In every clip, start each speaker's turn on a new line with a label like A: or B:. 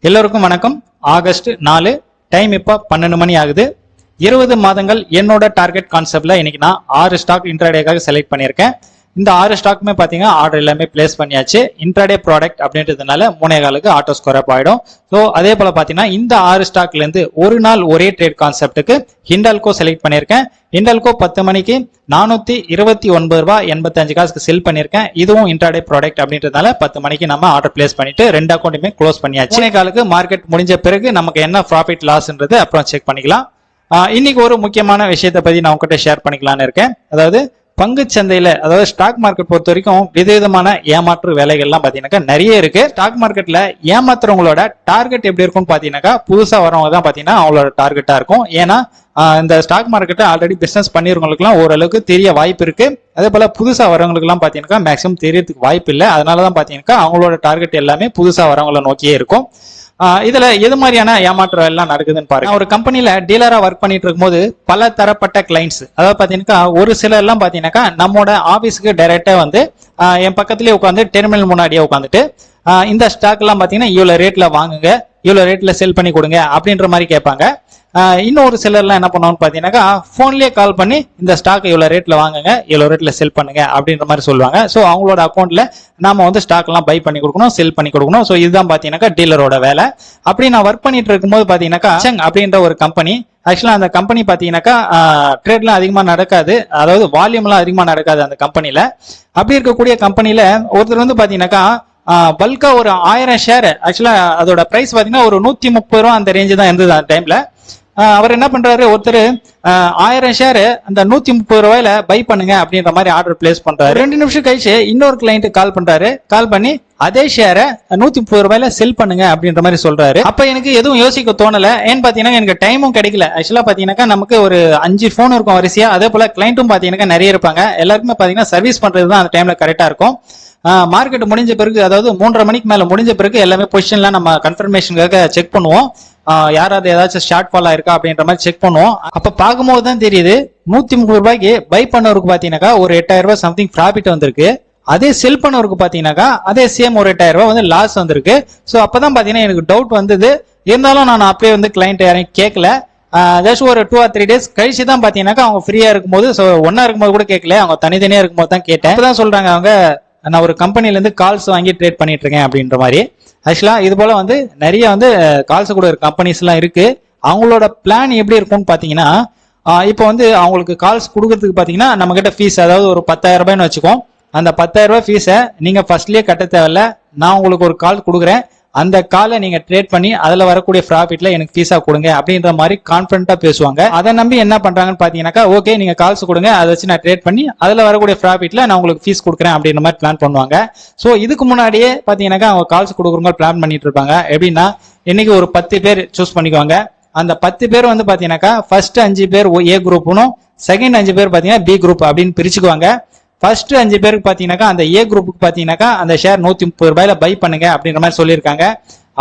A: எல்லோருக்கும் வணக்கம். August 4 time இப்ப 12 மணி ஆகுது. 20 மாதங்கள் என்னோட டார்கெட் கான்செப்ட்ல இன்னைக்கு நான் 6 ஸ்டாக் இன்ட்ராடேக்காக செலக்ட் பண்ணியிருக்கேன். இந்த 6 ஸ்டாக்குமே பாத்தீங்கன்னா ஆர்டர் எல்லாமே பிளேஸ் பண்ணியாச்சு. இன்ட்ராடே ப்ராடக்ட் அப்படின்றதுனால 3.25 ஆட்டோ ஸ்கோர் அப் ஆயிடும். ஸோ அதே போல பாத்தீங்கன்னா இந்த 6 ஸ்டாக்ல இருந்து ஒரு நாள் ஒரே ட்ரேட் கான்செப்டுக்கு ஹிண்டால்கோ செலக்ட் பண்ணியிருக்கேன். ஹிண்டால்கோ 10 மணிக்கு 429 ரூபாய் 85 காசுக்கு செல் பண்ணியிருக்கேன். இதுவும் இன்ட்ராடே ப்ராடக்ட் அப்படின்றதுனால 10 மணிக்கு நம்ம ஆர்டர் பிளேஸ் பண்ணிட்டு 2 அக்கௌண்ட்டுமே க்ளோஸ் பண்ணியாச்சு. காலுக்கு மார்க்கெட் முடிஞ்ச பிறகு நமக்கு என்ன ப்ராஃபிட் லாஸ்ன்றது அப்புறம் செக் பண்ணிக்கலாம். இன்னைக்கு ஒரு முக்கியமான விஷயத்தை பத்தி நான் உங்ககிட்ட ஷேர் பண்ணிக்கலாம்னு இருக்கேன். அதாவது பங்கு சந்தையில, அதாவது ஸ்டாக் மார்க்கெட் பொறுத்த வரைக்கும் விதவிதமான ஏமாற்று வேலைகள்லாம் பாத்தீங்கன்னாக்கா நிறைய இருக்கு. ஸ்டாக் மார்க்கெட்ல ஏமாத்துறவங்களோட டார்கெட் எப்படி இருக்கும்னு பாத்தீங்கன்னாக்கா புதுசா வரவங்க தான் பாத்தீங்கன்னா அவங்களோட டார்கெட்டா இருக்கும். ஏன்னா இந்த ஸ்டாக் மார்க்கெட்டை ஆல்ரெடி பிசினஸ் பண்ணிருவங்களுக்குலாம் ஓரளவுக்கு தெரிய வாய்ப்பு இருக்கு. அதே போல புதுசா வரவங்களுக்கு எல்லாம் பாத்தீங்கன்னா மேக்ஸிமம் தெரியறதுக்கு வாய்ப்பு இல்லை. அதனாலதான் பாத்தீங்கன்னா அவங்களோட டார்கெட் எல்லாமே புதுசா வரவங்களை நோக்கியே இருக்கும். இதுல எது மாதிரியான ஏமாற்றம் எல்லாம் நடக்குதுன்னு பாருங்க. ஒரு கம்பெனில டீலரா ஒர்க் பண்ணிட்டு இருக்கும்போது பல தரப்பட்ட கிளைண்ட்ஸ், அதாவது பாத்தீங்கன்னா ஒரு சிலர் எல்லாம் பாத்தீங்கன்னா நம்மோட ஆபீஸ்க்கு டைரக்டா வந்து என் பக்கத்துலயே உட்காந்து டெர்மினல் முன்னாடியே உட்காந்துட்டு இந்த ஸ்டாக் எல்லாம் பாத்தீங்கன்னா இவ்வளவு ரேட்ல வாங்குங்க, இவ்வளவு ரேட்ல செல் பண்ணி கொடுங்க அப்படின்ற மாதிரி கேட்பாங்க. இன்னொரு சிலர்லாம் என்ன பண்ணுவாங்க பாத்தீங்கன்னா போன்லயே கால் பண்ணி இந்த ஸ்டாக் இவ்வளவு ரேட்ல வாங்குங்க, இவ்வளவு ரேட்ல செல் பண்ணுங்க அப்படின்ற மாதிரி சொல்லுவாங்க. ஸோ அவங்களோட அக்கௌண்ட்ல நாம வந்து ஸ்டாக் எல்லாம் பை பண்ணி கொடுக்கணும், செல் பண்ணி கொடுக்கணும். ஸோ இதுதான் பாத்தீங்கன்னா டீலரோட வேலை. அப்படி நான் ஒர்க் பண்ணிட்டு இருக்கும்போது பாத்தீங்கன்னா அப்படின்ற ஒரு கம்பெனி, ஆக்சுவலா அந்த கம்பெனி பாத்தீங்கன்னாக்கா ட்ரேட்லாம் அதிகமா நடக்காது, அதாவது வால்யூம்லாம் அதிகமா நடக்காது அந்த கம்பெனில. அப்படி இருக்கக்கூடிய கம்பெனில ஒருத்தர் வந்து பாத்தீங்கன்னாக்கா பல்கா ஒரு 1000 ஷேர், ஆக்சுவலா அதோட பிரைஸ் பாத்தீங்கன்னா ஒரு 130 ரூபா அந்த ரேஞ்சு தான் இருந்தது அந்த டைம்ல. அவர் என்ன பண்றாரு, ஒருத்தர் 1000 ஷேர் அந்த 130 ரூபாயில பை பண்ணுங்க அப்படின்ற மாதிரி ஆர்டர் பிளேஸ் பண்றாரு. 2 நிமிஷம் கழிச்சு இன்னொரு கிளைண்ட் கால் பண்றாரு. கால் பண்ணி அதே ஷேரை 130 ரூபாயில செல் பண்ணுங்க அப்படின்ற மாதிரி சொல்றாரு. அப்ப எனக்கு எதுவும் யோசிக்க தோணல. ஏன்னு பாத்தீங்கன்னா எனக்கு டைமும் கிடைக்கல. ஆக்சுவலா பாத்தீங்கன்னா நமக்கு ஒரு 5 போன் இருக்கும் வரிசையா. அதே போல கிளைண்ட்டும் பாத்தீங்கன்னா நிறைய இருப்பாங்க. எல்லாருக்குமே பாத்தீங்கன்னா சர்வீஸ் பண்றதுதான் அந்த டைம்ல கரெக்டா இருக்கும். மார்க்கெட் முடிஞ்ச பிறகு, அதாவது 3:30 மணிக்கு மேல முடிஞ்ச பிறகு எல்லாமே பொசிஷன்லாம் நம்ம கன்ஃபர்மேஷனுக்காக செக் பண்ணுவோம். யாராவது ஏதாச்சும் ஷார்ட் ஃபால் ஆயிருக்கா அப்படின்ற மாதிரி செக் பண்ணுவோம். அப்ப பார்க்கும்போது தான் தெரியுது 130 ரூபாய்க்கு பை பண்ணவருக்கு பாத்தீங்கன்னாக்கா ஒரு 8000 ரூபாய் சம்திங் ப்ராஃபிட் வந்திருக்கு. அதே செல் பண்ணவருக்கு பாத்தீங்கன்னாக்கா அதே சேம் ஒரு 8000 ரூபாய் வந்து லாஸ் வந்திருக்கு. ஸோ அப்பதான் பாத்தீங்கன்னா எனக்கு டவுட் வந்தது. இருந்தாலும் நான் அப்பயே வந்து கிளைண்ட் யாரையும் கேட்கல. ஜஸ்ட் ஒரு 2 or 3 டேஸ் கழிச்சு தான் பாத்தீங்கன்னாக்கா அவங்க ஃப்ரீயா இருக்கும்போது, ஸோ ஒன்னா இருக்கும்போது கூட கேட்கல, அவங்க தனித்தனியா இருக்கும்போது தான் கேட்டேன். அப்பதான் சொல்றாங்க அவங்க, நான் ஒரு கம்பெனில இருந்து கால்ஸ் வாங்கி ட்ரேட் பண்ணிட்டு இருக்கேன் அப்படின்ற மாதிரி. ஆக்சுவலா இது போல வந்து நிறைய வந்து கால்ஸ் கூட ஒரு கம்பெனிஸ் எல்லாம் இருக்கு. அவங்களோட பிளான் எப்படி இருக்கும்னு பாத்தீங்கன்னா, இப்போ வந்து அவங்களுக்கு கால்ஸ் கொடுக்கறதுக்கு பாத்தீங்கன்னா நம்ம கிட்ட ஃபீஸ், அதாவது ஒரு 10,000 ரூபாய்னு வச்சுக்கோம். அந்த 10,000 ரூபாய் ஃபீஸை நீங்க ஃபர்ஸ்ட்லயே கட்ட தேவையில்ல. நான் உங்களுக்கு ஒரு கால் கொடுக்குறேன், அந்த காலை நீங்க ட்ரேட் பண்ணி அதுல வரக்கூடிய ப்ராஃபிட்ல எனக்கு ஃபீஸா கொடுங்க அப்படின்ற மாதிரி கான்பிடண்டா பேசுவாங்க. அதை நம்பி என்ன பண்றாங்கன்னு பாத்தீங்கன்னாக்கா, ஓகே நீங்க கால்ஸ் கொடுங்க, அதை வச்சு நான் ட்ரேட் பண்ணி அதுல வரக்கூடிய ப்ராஃபிட்ல நான் உங்களுக்கு ஃபீஸ் கொடுக்குறேன் அப்படின்ற மாதிரி பிளான் பண்ணுவாங்க. சோ இதுக்கு முன்னாடியே பாத்தீங்கன்னாக்கா அவங்க கால்ஸ் கொடுக்குறவங்க பிளான் பண்ணிட்டு இருப்பாங்க. எப்படின்னா, இன்னைக்கு ஒரு 10 பேர் சூஸ் பண்ணிக்குவாங்க. அந்த 10 பேர் வந்து பாத்தீங்கன்னாக்கா ஃபர்ஸ்ட் 5 பேர் ஏ குரூப்னும், செகண்ட் 5 பேர் பாத்தீங்கன்னா பி குரூப் அப்படின்னு பிரிச்சுக்குவாங்க. ஃபர்ஸ்ட் 5 பேருக்கு பாத்தீங்கன்னாக்கா அந்த ஏ குரூப்புக்கு பாத்தீங்கன்னாக்கா அந்த ஷேர் 130 ரூபாயில பை பண்ணுங்க அப்படின்ற மாதிரி சொல்லியிருக்காங்க.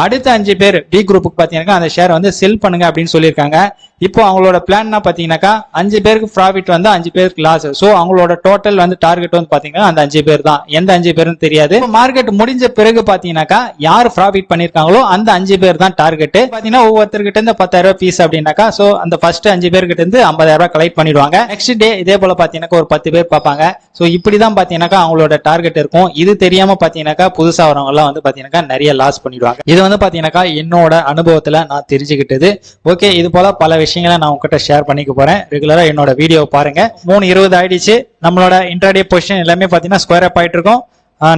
A: அடுத்த 5 பேர் பி குரூப்புக்கு பாத்தீங்கன்னா அந்த ஷேர் வந்து செல் பண்ணுங்க அப்படின்னு சொல்லியிருக்காங்க. இப்போ அவங்களோட பிளான் பாத்தீங்கன்னாக்கா 5 பேருக்கு ப்ராஃபிட் வந்து 5 பேருக்கு லாஸ். சோ அவங்களோட டோட்டல் வந்து டார்கெட் வந்து பாத்தீங்கன்னா அந்த 5 பேர் தான். எந்த 5 பேரும் தெரியாது. மார்க்கெட் முடிஞ்ச பிறகு பாத்தீங்கன்னாக்கா யார் ப்ராஃபிட் பண்ணிருக்காங்களோ அந்த 5 பேர் தான் டார்கெட். பாத்தீங்கன்னா ஒவ்வொருத்தர்கிட்ட இருந்து 10,000 ரூபாய் ஃபீஸ் அப்படின்னாக்கா, சோ அந்த ஃபர்ஸ்ட் 5 பேர்கிட்ட இருந்து 50,000 ரூபாய் கலெக்ட் பண்ணிடுவாங்க. நெக்ஸ்ட் டே இதே போல பாத்தீங்கன்னா ஒரு 10 பேர் பார்ப்பாங்க. சோ இப்படிதான் பாத்தீங்கன்னாக்கா அவங்களோட டார்கெட் இருக்கும். இது தெரியாம பாத்தீங்கன்னாக்கா புதுசா வரவங்க எல்லாம் வந்து பாத்தீங்கன்னா நிறைய லாஸ் பண்ணிடுவாங்க. இது வந்து பாத்தீங்கன்னாக்கா என்னோட அனுபவத்துல நான் தெரிஞ்சுக்கிட்டது. ஓகே, இது போல பல விஷயங்களை நான் உங்ககிட்ட ஷேர் பண்ணிக்க போறேன். ரெகுலரா என்னோட வீடியோ பாருங்க. 3:20 ஆயிடுச்சு. நம்மளோட இன்ட்ராடே பொசிஷன் எல்லாமே பாத்தீங்கன்னா ஸ்கொயர் அப் ஆயிட்டு இருக்கும்.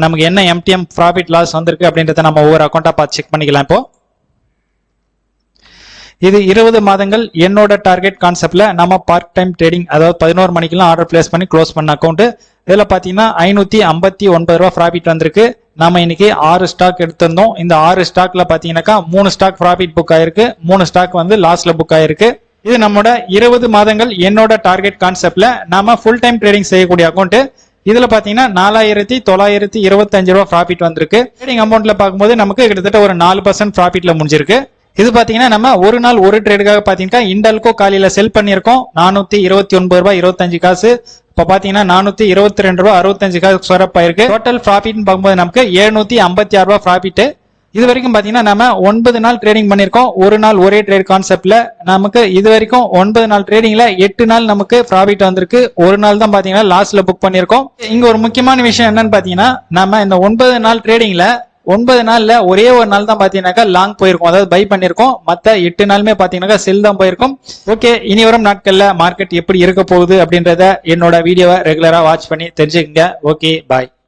A: நமக்கு என்ன எம்டிஎம் ப்ராஃபிட் லாஸ் வந்திருக்கு அப்படின்றத நம்ம ஒவ்வொரு அக்கௌண்டா பார்த்து செக் பண்ணிக்கலாம். இப்போ இது 20 மாதங்கள் என்னோட டார்கெட் கான்செப்ட்ல நம்ம பார்ட் டைம் ட்ரேடிங், அதாவது 11 மணிக்கெல்லாம் ஆர்டர் பிளேஸ் பண்ணி க்ளோஸ் பண்ண அக்கௌண்ட். இதுல பாத்தீங்கன்னா 559 ரூபாய் ப்ராஃபிட் வந்திருக்கு. நாம இன்னைக்கு 6 ஸ்டாக் எடுத்திருந்தோம். இந்த 6 ஸ்டாக்ல பாத்தீங்கன்னாக்கா 3 ஸ்டாக் ப்ராஃபிட் புக் ஆயிருக்கு, 3 ஸ்டாக் வந்து லாஸ்ல புக் ஆயிருக்கு. இது நம்மளோட 20 மாதங்கள் என்னோட டார்கெட் கான்செப்ட்ல நாம ஃபுல் டைம் ட்ரேடிங் செய்யக்கூடிய அக்கௌண்ட். இதுல பாத்தீங்கன்னா 4,925 ரூபாய் ப்ராஃபிட் வந்திருக்கு. ட்ரேடிங் அமௌண்ட்ல பார்க்கும்போது நமக்கு கிட்டத்தட்ட ஒரு 4% ப்ராஃபிட்ல முடிஞ்சிருக்கு. இது பாத்தீங்கன்னா நம்ம ஒரு நாள் ஒரு ட்ரேடுக்காக பாத்தீங்கன்னா இண்டல்கோ காலையில செல் பண்ணிருக்கோம் 429 ரூபாய் 25 காசு. இப்ப பாத்தீங்கன்னா 422 ரூபாய் 65 காசு ஸ்கொயர் அப் ஆயிருக்கு. டோட்டல் ப்ராஃபிட் பார்க்கும்போது நமக்கு 756 ரூபாய் ப்ராஃபிட். இது வரைக்கும் பாத்தீங்கன்னா நம்ம 9 நாள் ட்ரேடிங் பண்ணிருக்கோம். ஒரு நாள் ஒரே ட்ரேட் கான்செப்ட்ல நமக்கு இது வரைக்கும் 9 நாள் ட்ரேடிங்ல 8 நாள் நமக்கு ப்ராஃபிட் வந்திருக்கு. ஒரு நாள் தான் பாத்தீங்கன்னா லாஸ்ட்ல புக் பண்ணிருக்கோம். இங்க ஒரு முக்கியமான விஷயம் என்னன்னு பாத்தீங்கன்னா நம்ம இந்த 9 நாள் ட்ரேடிங்ல 9 நாள்ல ஒரே ஒரு நாள் தான் பாத்தீங்கன்னாக்கா லாங் போயிருக்கும், அதாவது பை பண்ணிருக்கோம். மத்த 8 நாளுமே பாத்தீங்கன்னாக்கா செல் தான் போயிருக்கும். ஓகே, இனி வரும் நாட்கள்ல மார்க்கெட் எப்படி இருக்க போகுது அப்படின்றத என்னோட வீடியோவை ரெகுலரா வாட்ச் பண்ணி தெரிஞ்சுக்கங்க. ஓகே, பாய்.